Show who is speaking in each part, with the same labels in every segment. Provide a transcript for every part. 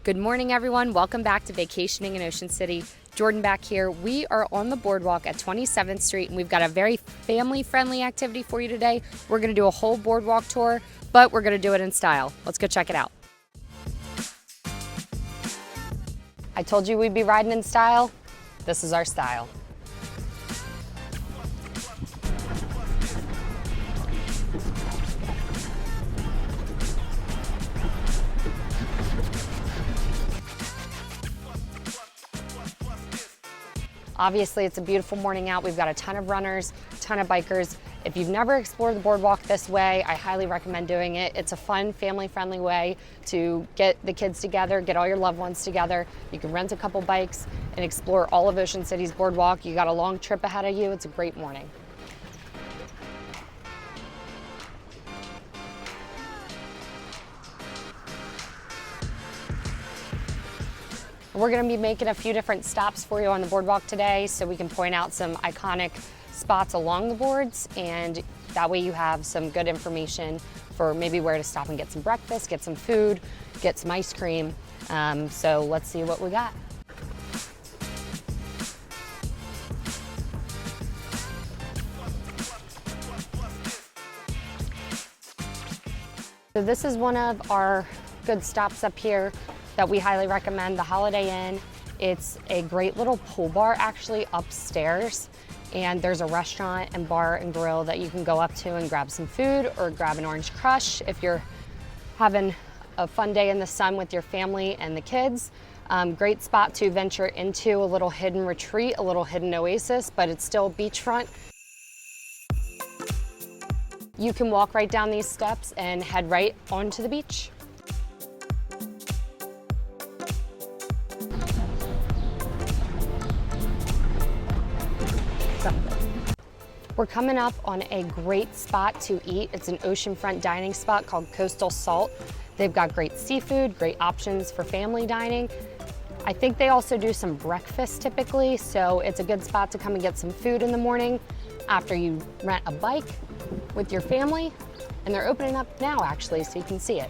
Speaker 1: Good morning, everyone. Welcome back to Vacationing in Ocean City. Jordan back here. We are on the boardwalk at 27th Street, and we've got a very family-friendly activity for you today. We're going to do a whole boardwalk tour, but we're going to do it in style. Let's go check it out. I told you we'd be riding in style. This is our style. Obviously, it's a beautiful morning out. We've got a ton of runners, a ton of bikers. If you've never explored the boardwalk this way, I highly recommend doing it. It's a fun, family-friendly way to get the kids together, get all your loved ones together. You can rent a couple bikes and explore all of Ocean City's boardwalk. You got a long trip ahead of you. It's a great morning. We're going to be making a few different stops for you on the boardwalk today so we can point out some iconic spots along the boards, and that way you have some good information for maybe where to stop and get some breakfast, get some food, get some ice cream. So let's see what we got. So this is one of our good stops up here that we highly recommend, the Holiday Inn. It's a great little pool bar actually upstairs, and there's a restaurant and bar and grill that you can go up to and grab some food or grab an orange crush if you're having a fun day in the sun with your family and the kids. Great spot to venture into a little hidden retreat, a little hidden oasis, but it's still beachfront. You can walk right down these steps and head right onto the beach. We're coming up on a great spot to eat. It's an oceanfront dining spot called Coastal Salt. They've got great seafood, great options for family dining. I think they also do some breakfast typically, so it's a good spot to come and get some food in the morning after you rent a bike with your family. And they're opening up now actually, so you can see it.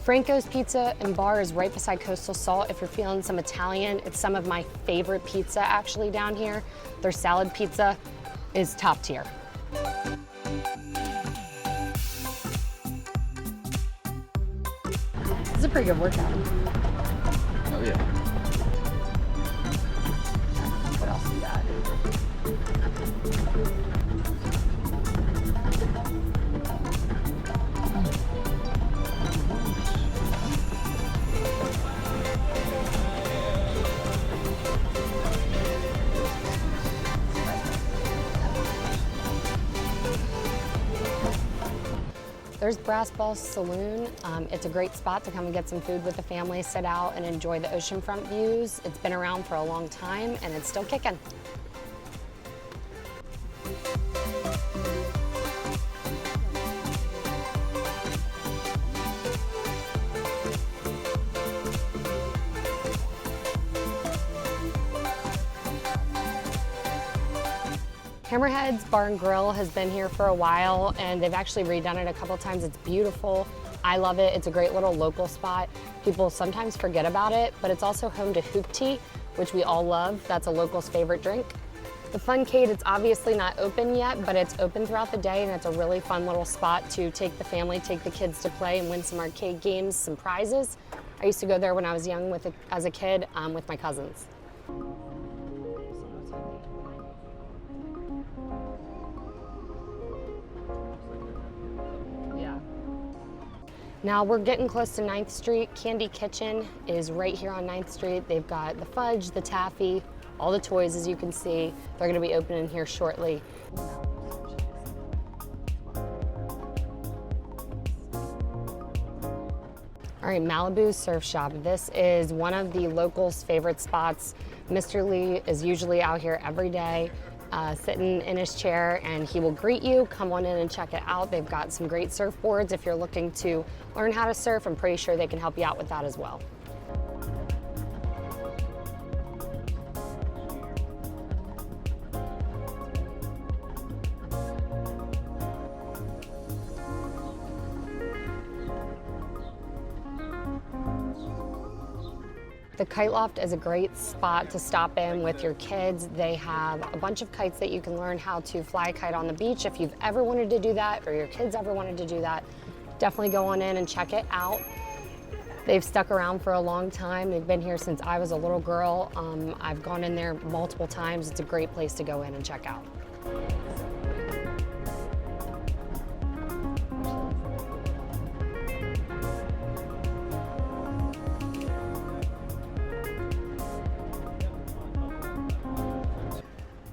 Speaker 1: Franco's Pizza and Bar is right beside Coastal Salt. If you're feeling some Italian, it's some of my favorite pizza actually down here. Their salad pizza is top tier. This is a pretty good workout.
Speaker 2: Oh yeah.
Speaker 1: What else we got? There's Brass Ball Saloon. It's a great spot to come and get some food with the family, sit out and enjoy the oceanfront views. It's been around for a long time and it's still kicking. Hammerhead's Bar and Grill has been here for a while, and they've actually redone it a couple times. It's beautiful. I love it. It's a great little local spot. People sometimes forget about it, but it's also home to hoop tea, which we all love. That's a local's favorite drink. The Funcade, it's obviously not open yet, but it's open throughout the day, and it's a really fun little spot to take the family, take the kids to play and win some arcade games, some prizes. I used to go there when I was young as a kid with my cousins. Now we're getting close to 9th Street. Candy Kitchen is right here on 9th Street. They've got the fudge, the taffy, all the toys as you can see. They're gonna be opening here shortly. All right, Malibu Surf Shop. This is one of the locals' favorite spots. Mr. Lee is usually out here every day. Sitting in his chair, and he will greet you. Come on in and check it out. They've got some great surfboards if you're looking to learn how to surf. I'm pretty sure they can help you out with that as well. The Kite Loft is a great spot to stop in with your kids. They have a bunch of kites that you can learn how to fly a kite on the beach. If you've ever wanted to do that or your kids ever wanted to do that, definitely go on in and check it out. They've stuck around for a long time. They've been here since I was a little girl. I've gone in there multiple times. It's a great place to go in and check out.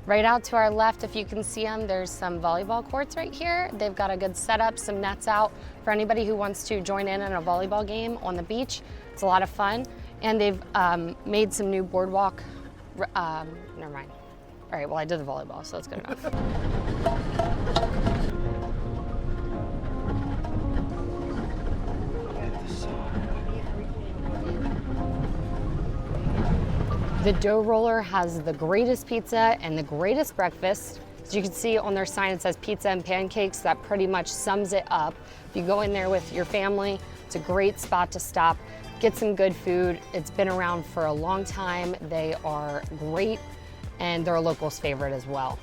Speaker 1: Right out to our left, if you can see them, there's some volleyball courts right here. They've got a good setup, some nets out for anybody who wants to join in a volleyball game on the beach. It's a lot of fun. And they've made some new boardwalk, never mind. All right, well, I did the volleyball, so that's good enough. The dough roller has the greatest pizza and the greatest breakfast. As you can see on their sign, it says pizza and pancakes. That pretty much sums it up. If you go in there with your family, it's a great spot to stop, get some good food. It's been around for a long time. They are great, and they're a local's favorite as well.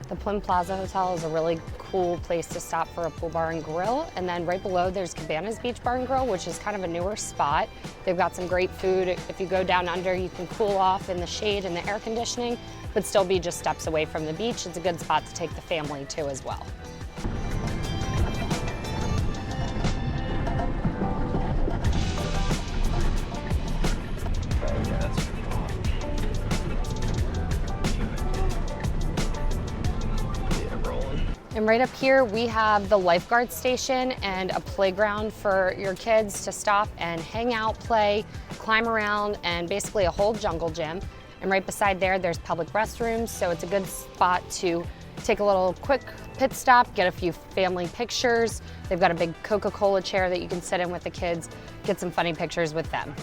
Speaker 1: The Plym Plaza Hotel is a really cool place to stop for a pool bar and grill. And then right below there's Cabana's Beach Bar and Grill, which is kind of a newer spot. They've got some great food. If you go down under, you can cool off in the shade and the air conditioning, but still be just steps away from the beach. It's a good spot to take the family to as well. And right up here, we have the lifeguard station and a playground for your kids to stop and hang out, play, climb around, and basically a whole jungle gym. And right beside there, there's public restrooms, so it's a good spot to take a little quick pit stop, get a few family pictures. They've got a big Coca-Cola chair that you can sit in with the kids, get some funny pictures with them.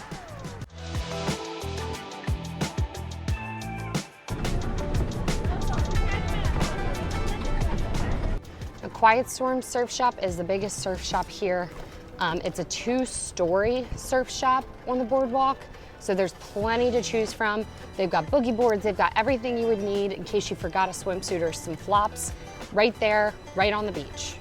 Speaker 1: Quiet Storm Surf Shop is the biggest surf shop here. It's a 2-story surf shop on the boardwalk, so there's plenty to choose from. They've got boogie boards, they've got everything you would need in case you forgot a swimsuit or some flops right there, right on the beach.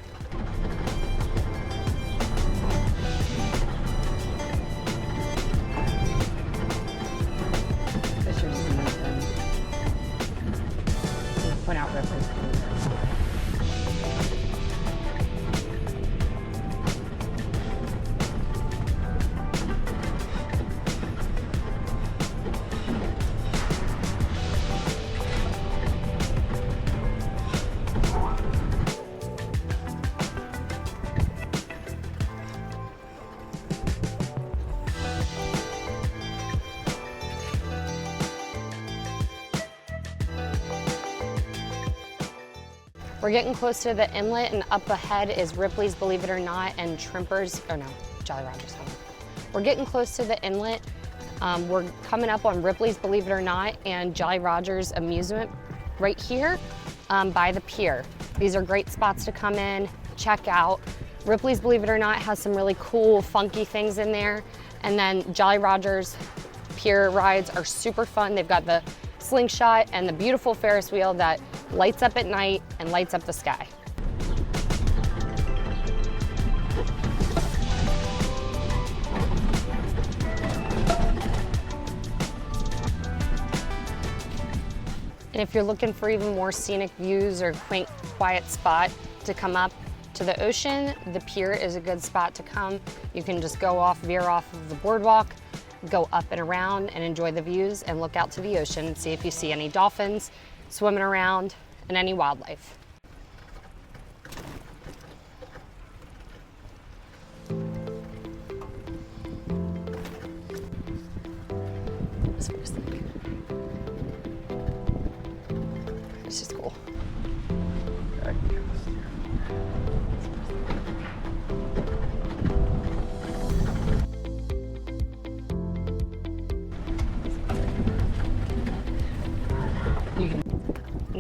Speaker 1: Point out Ripley's. We're getting close to the inlet, and up ahead is Ripley's Believe It or Not and Trimper's, oh no, Jolly Rogers. We're getting close to the inlet. We're coming up on Ripley's Believe It or Not and Jolly Rogers Amusement right here by the pier. These are great spots to come in, check out. Ripley's Believe It or Not has some really cool, funky things in there. And then Jolly Rogers pier rides are super fun. They've got the slingshot and the beautiful Ferris wheel that lights up at night and lights up the sky. And if you're looking for even more scenic views or quaint, quiet spot to come up to the ocean, the pier is a good spot to come. You can just go off, veer off of the boardwalk, go up and around and enjoy the views and look out to the ocean and see if you see any dolphins swimming around and any wildlife.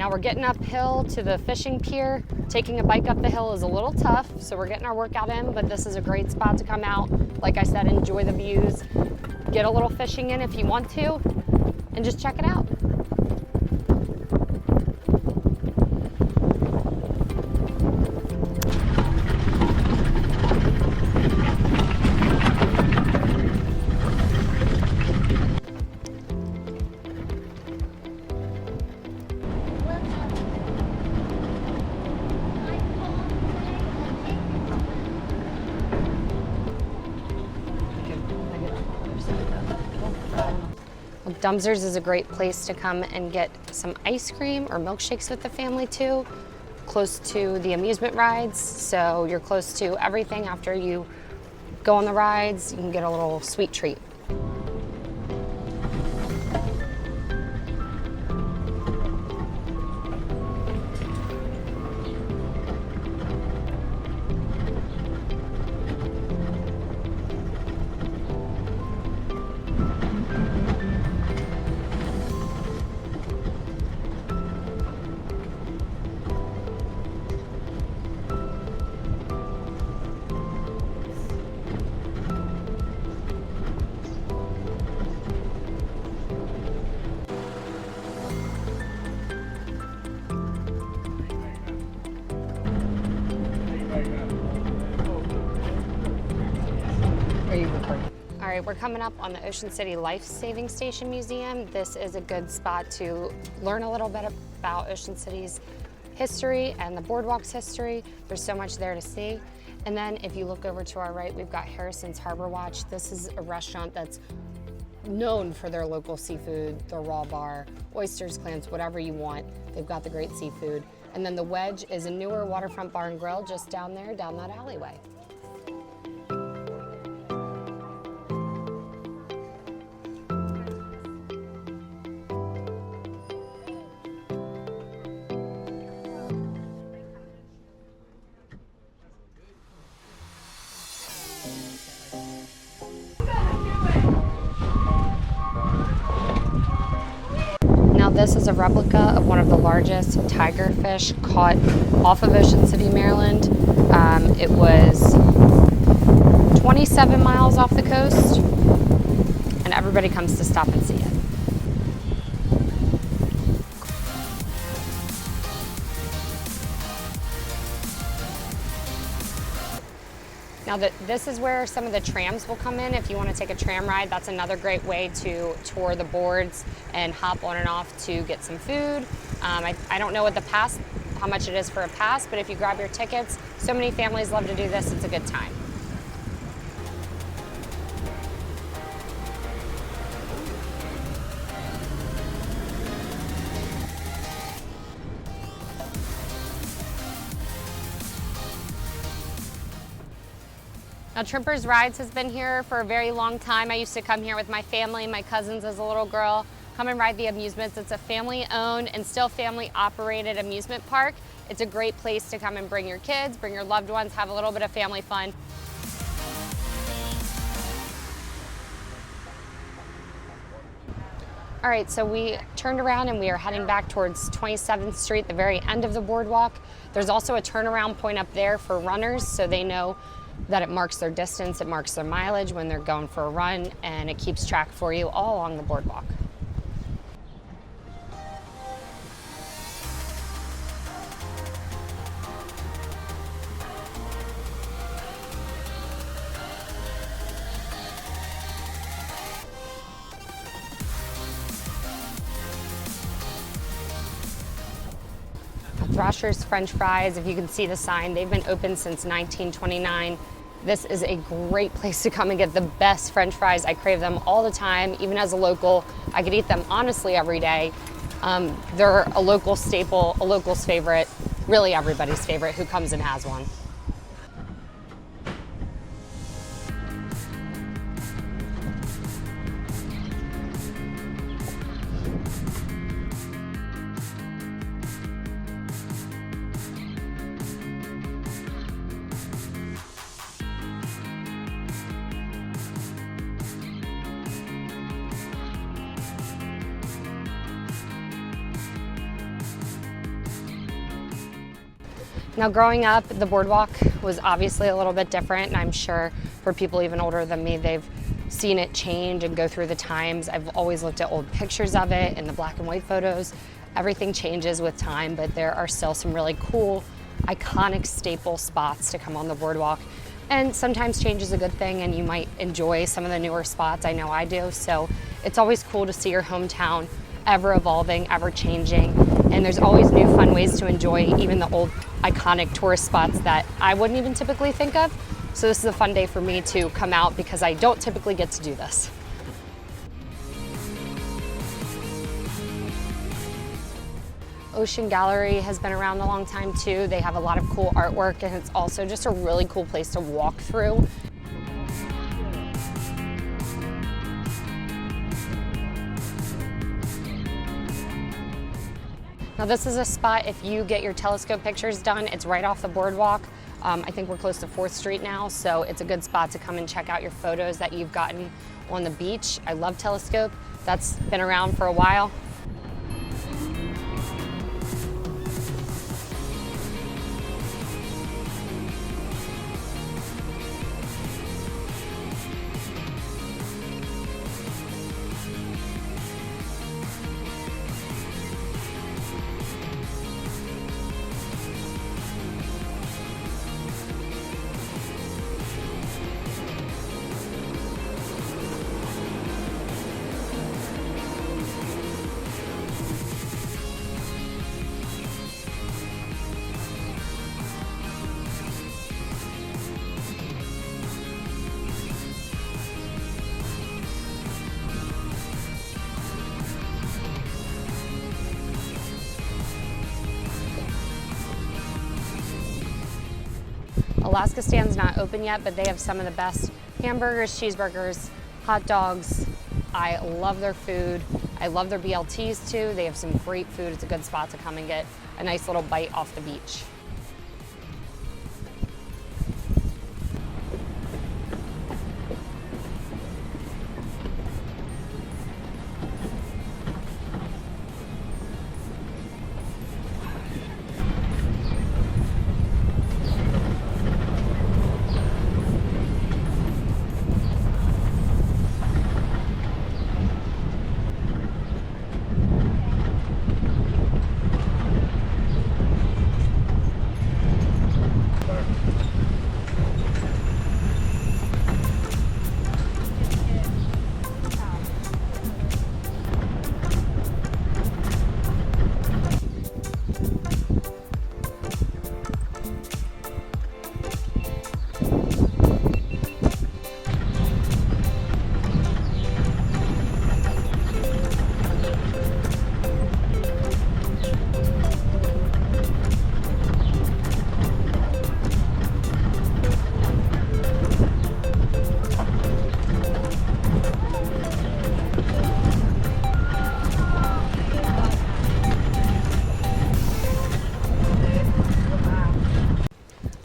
Speaker 1: Now we're getting uphill to the fishing pier. Taking a bike up the hill is a little tough, so we're getting our workout in, but this is a great spot to come out. Like I said, enjoy the views, get a little fishing in if you want to, and just check it out. Dumpsters is a great place to come and get some ice cream or milkshakes with the family too. Close to the amusement rides, so you're close to everything. After you go on the rides, you can get a little sweet treat. All right, we're coming up on the Ocean City Life Saving Station Museum. This is a good spot to learn a little bit about Ocean City's history and the boardwalk's history. There's so much there to see. And then if you look over to our right, we've got Harrison's Harbor Watch. This is a restaurant that's known for their local seafood, their raw bar, oysters, clams, whatever you want. They've got the great seafood. And then the Wedge is a newer waterfront bar and grill just down there, down that alleyway. This is a replica of one of the largest tigerfish caught off of Ocean City, Maryland. It was 27 miles off the coast, and everybody comes to stop and see it. Now this is where some of the trams will come in. If you want to take a tram ride, that's another great way to tour the boards and hop on and off to get some food. I don't know what how much it is for a pass, but if you grab your tickets, so many families love to do this, it's a good time. Now, Trippers Rides has been here for a very long time. I used to come here with my family, my cousins as a little girl, come and ride the Amusements. It's a family-owned and still family-operated amusement park. It's a great place to come and bring your kids, bring your loved ones, have a little bit of family fun. All right, so we turned around and we are heading back towards 27th Street, the very end of the boardwalk. There's also a turnaround point up there for runners, so they know that it marks their distance, it marks their mileage when they're going for a run, and it keeps track for you all along the boardwalk. Thrasher's French Fries, if you can see the sign, they've been open since 1929. This is a great place to come and get the best French fries. I crave them all the time, even as a local. I could eat them honestly every day. They're a local staple, a local's favorite, really everybody's favorite who comes and has one. Now, growing up, the boardwalk was obviously a little bit different, and I'm sure for people even older than me, they've seen it change and go through the times. I've always looked at old pictures of it and the black and white photos. Everything changes with time, but there are still some really cool, iconic staple spots to come on the boardwalk. And sometimes change is a good thing, and you might enjoy some of the newer spots. I know I do. So it's always cool to see your hometown ever evolving, ever changing. And there's always new fun ways to enjoy even the old iconic tourist spots that I wouldn't even typically think of. So this is a fun day for me to come out because I don't typically get to do this. Ocean Gallery has been around a long time too. They have a lot of cool artwork, and it's also just a really cool place to walk through. Now this is a spot, if you get your telescope pictures done, it's right off the boardwalk. I think we're close to 4th Street now, so it's a good spot to come and check out your photos that you've gotten on the beach. I love telescope. That's been around for a while. Alaska Stand's not open yet, but they have some of the best hamburgers, cheeseburgers, hot dogs. I love their food. I love their BLTs too. They have some great food. It's a good spot to come and get a nice little bite off the beach.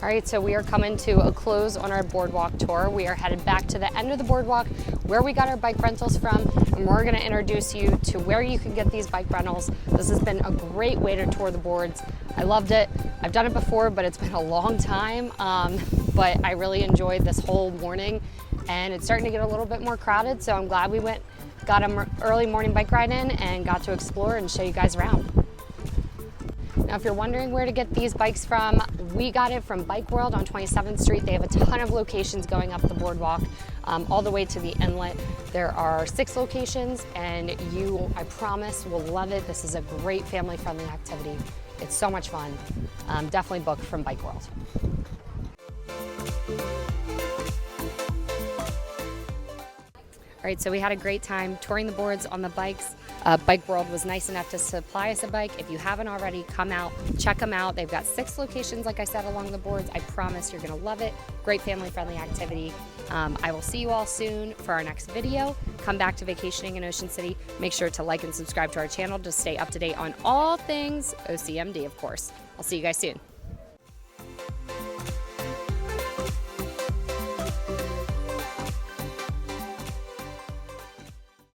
Speaker 1: All right, so we are coming to a close on our boardwalk tour. We are headed back to the end of the boardwalk where we got our bike rentals from, and we're gonna introduce you to where you can get these bike rentals. This has been a great way to tour the boards. I loved it. I've done it before, but it's been a long time, but I really enjoyed this whole morning, and it's starting to get a little bit more crowded, so I'm glad we got an early morning bike ride in and got to explore and show you guys around. Now, if you're wondering where to get these bikes from, we got it from Bike World on 27th Street. They have a ton of locations going up the boardwalk, all the way to the inlet. There are 6 locations, and you, I promise, will love it. This is a great family-friendly activity. It's so much fun. Definitely book from Bike World. All right, so we had a great time touring the boards on the bikes. Bike World was nice enough to supply us a bike. If you haven't already, come out, check them out. They've got 6 locations, like I said, along the boards. I promise you're gonna love it. Great family-friendly activity. I will see you all soon for our next video. Come back to vacationing in Ocean City. Make sure to like and subscribe to our channel to stay up to date on all things OCMD, of course. I'll see you guys soon.